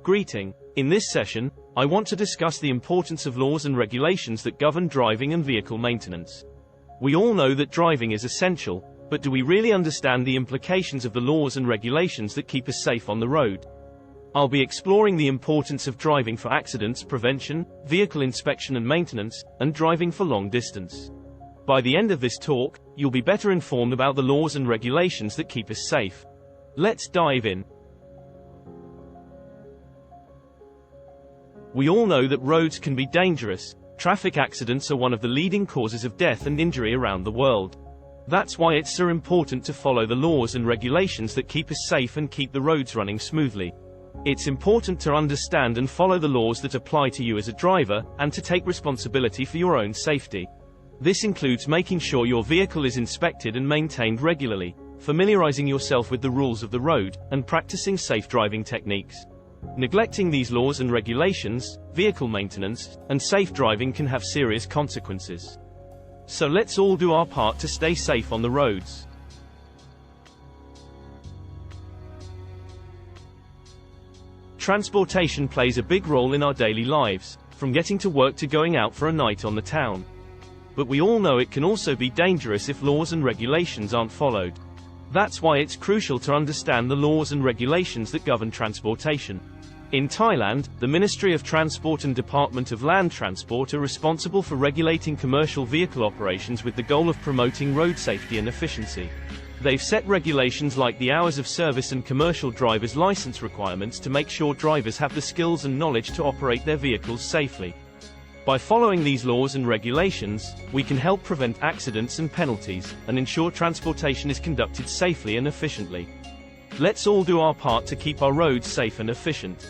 Greeting. In this session, I want to discuss the importance of laws and regulations that govern driving and vehicle maintenance. We all know that driving is essential, but do we really understand the implications of the laws and regulations that keep us safe on the road? I'll be exploring the importance of driving for accidents prevention, vehicle inspection and maintenance, and driving for long distance. By the end of this talk, you'll be better informed about the laws and regulations that keep us safe. Let's dive in. We all know that roads can be dangerous. Traffic accidents are one of the leading causes of death and injury around the world. That's why it's so important to follow the laws and regulations that keep us safe and keep the roads running smoothly. It's important to understand and follow the laws that apply to you as a driver, and to take responsibility for your own safety. This includes making sure your vehicle is inspected and maintained regularly, familiarizing yourself with the rules of the road, and practicing safe driving techniques. Neglecting these laws and regulations, vehicle maintenance, and safe driving can have serious consequences. So let's all do our part to stay safe on the roads. Transportation plays a big role in our daily lives, from getting to work to going out for a night on the town. But we all know it can also be dangerous if laws and regulations aren't followed. That's why it's crucial to understand the laws and regulations that govern transportation. In Thailand, the Ministry of Transport and Department of Land Transport are responsible for regulating commercial vehicle operations with the goal of promoting road safety and efficiency. They've set regulations like the hours of service and commercial driver's license requirements to make sure drivers have the skills and knowledge to operate their vehicles safely. By following these laws and regulations, we can help prevent accidents and penalties, and ensure transportation is conducted safely and efficiently. Let's all do our part to keep our roads safe and efficient.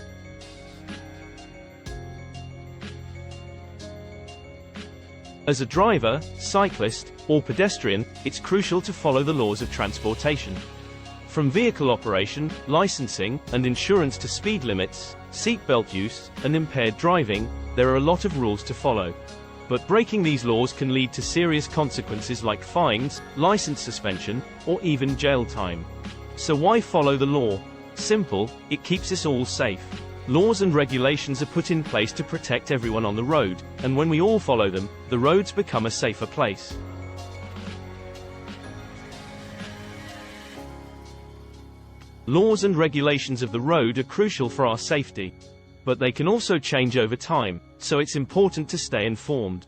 As a driver, cyclist, or pedestrian, it's crucial to follow the laws of transportation. From vehicle operation, licensing, and insurance to speed limits, seatbelt use, and impaired driving, there are a lot of rules to follow. But breaking these laws can lead to serious consequences like fines, license suspension, or even jail time. So why follow the law? Simple, it keeps us all safe. Laws and regulations are put in place to protect everyone on the road, and when we all follow them, the roads become a safer place. Laws and regulations of the road are crucial for our safety. But they can also change over time, so it's important to stay informed.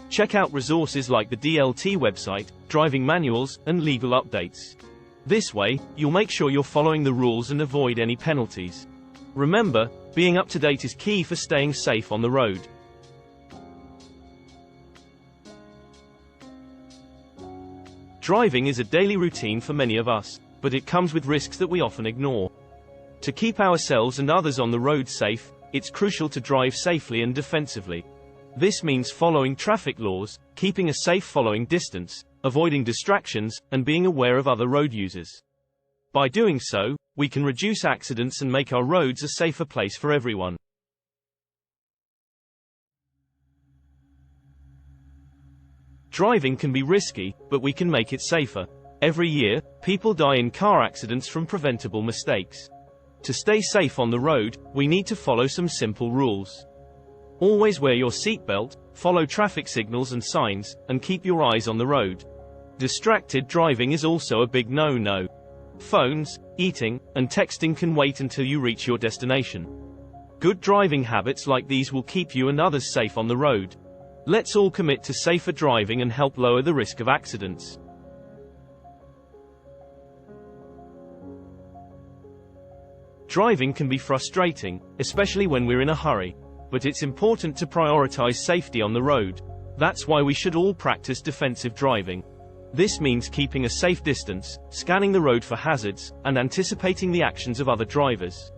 Check out resources like the DLT website, driving manuals, and legal updates. This way, you'll make sure you're following the rules and avoid any penalties. Remember, being up to date is key for staying safe on the road. Driving is a daily routine for many of us, but it comes with risks that we often ignore. To keep ourselves and others on the road safe, it's crucial to drive safely and defensively. This means following traffic laws, keeping a safe following distance, avoiding distractions, and being aware of other road users. By doing so, we can reduce accidents and make our roads a safer place for everyone. Driving can be risky, but we can make it safer. Every year, people die in car accidents from preventable mistakes. To stay safe on the road, we need to follow some simple rules. Always wear your seatbelt, follow traffic signals and signs, and keep your eyes on the road. Distracted driving is also a big no-no. Phones, eating, and texting can wait until you reach your destination. Good driving habits like these will keep you and others safe on the road. Let's all commit to safer driving and help lower the risk of accidents. Driving can be frustrating, especially when we're in a hurry. But it's important to prioritize safety on the road. That's why we should all practice defensive driving. This means keeping a safe distance, scanning the road for hazards, and anticipating the actions of other drivers.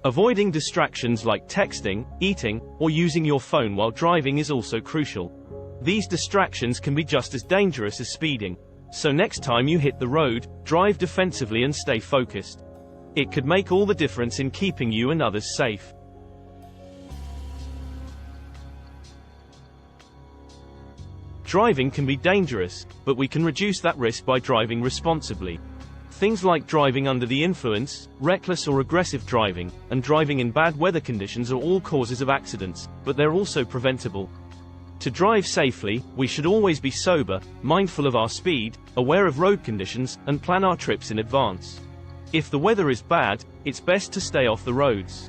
Avoiding distractions like texting, eating, or using your phone while driving is also crucial. These distractions can be just as dangerous as speeding. So next time you hit the road, drive defensively and stay focused. It could make all the difference in keeping you and others safe. Driving can be dangerous, but we can reduce that risk by driving responsibly. Things like driving under the influence, reckless or aggressive driving, and driving in bad weather conditions are all causes of accidents, but they're also preventable. To drive safely, we should always be sober, mindful of our speed, aware of road conditions, and plan our trips in advance. If the weather is bad, it's best to stay off the roads.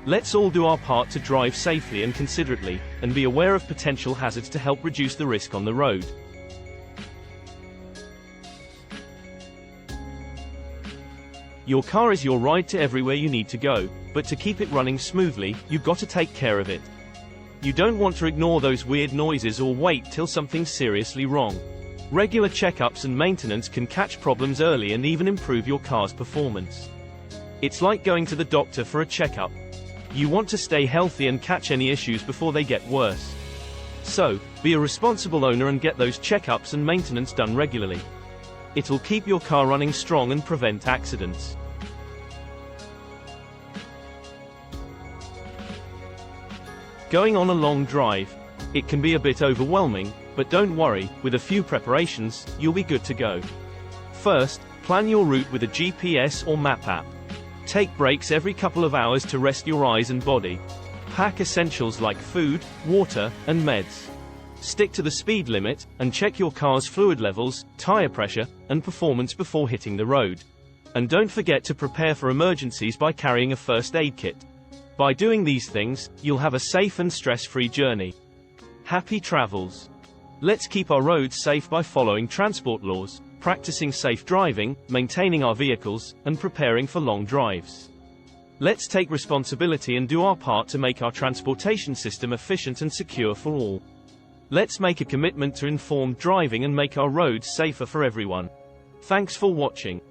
Let's all do our part to drive safely and considerately, and be aware of potential hazards to help reduce the risk on the road. Your car is your ride to everywhere you need to go, but to keep it running smoothly, you've got to take care of it. You don't want to ignore those weird noises or wait till something's seriously wrong. Regular checkups and maintenance can catch problems early and even improve your car's performance. It's like going to the doctor for a checkup. You want to stay healthy and catch any issues before they get worse. So, be a responsible owner and get those checkups and maintenance done regularly. It'll keep your car running strong and prevent accidents. Going on a long drive. It can be a bit overwhelming, but don't worry, with a few preparations, you'll be good to go. First, plan your route with a GPS or map app. Take breaks every couple of hours to rest your eyes and body. Pack essentials like food, water, and meds. Stick to the speed limit, and check your car's fluid levels, tire pressure, and performance before hitting the road. And don't forget to prepare for emergencies by carrying a first aid kit. By doing these things, you'll have a safe and stress-free journey. Happy travels! Let's keep our roads safe by following transport laws, practicing safe driving, maintaining our vehicles, and preparing for long drives. Let's take responsibility and do our part to make our transportation system efficient and secure for all. Let's make a commitment to informed driving and make our roads safer for everyone. Thanks for watching.